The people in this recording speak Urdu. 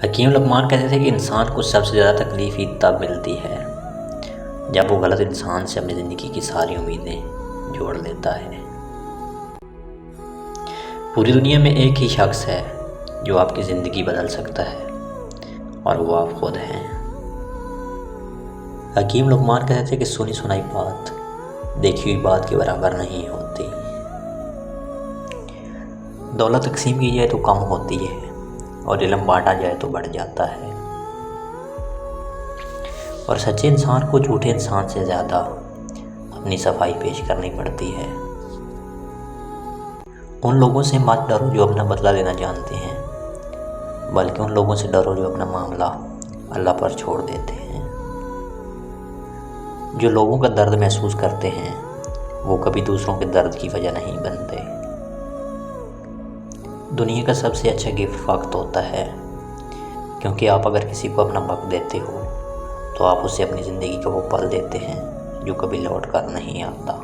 حکیم لقمان کہتے تھے کہ انسان کو سب سے زیادہ تکلیف ہی تب ملتی ہے جب وہ غلط انسان سے اپنی زندگی کی ساری امیدیں جوڑ لیتا ہے۔ پوری دنیا میں ایک ہی شخص ہے جو آپ کی زندگی بدل سکتا ہے اور وہ آپ خود ہیں۔ حکیم لقمان کہتے تھے کہ سنی سنائی بات دیکھی ہوئی بات کے برابر نہیں ہوتی۔ دولت تقسیم کی جائے تو کم ہوتی ہے اور علم بانٹا جائے تو بڑھ جاتا ہے، اور سچے انسان کو جھوٹے انسان سے زیادہ اپنی صفائی پیش کرنی پڑتی ہے۔ ان لوگوں سے مت ڈرو جو اپنا بدلہ لینا جانتے ہیں، بلکہ ان لوگوں سے ڈرو جو اپنا معاملہ اللہ پر چھوڑ دیتے ہیں۔ جو لوگوں کا درد محسوس کرتے ہیں وہ کبھی دوسروں کے درد کی وجہ نہیں بنتے۔ دنیا کا سب سے اچھا گفٹ وقت ہوتا ہے، کیونکہ آپ اگر کسی کو اپنا وقت دیتے ہو تو آپ اسے اپنی زندگی کا وہ پل دیتے ہیں جو کبھی لوٹ کر نہیں آتا۔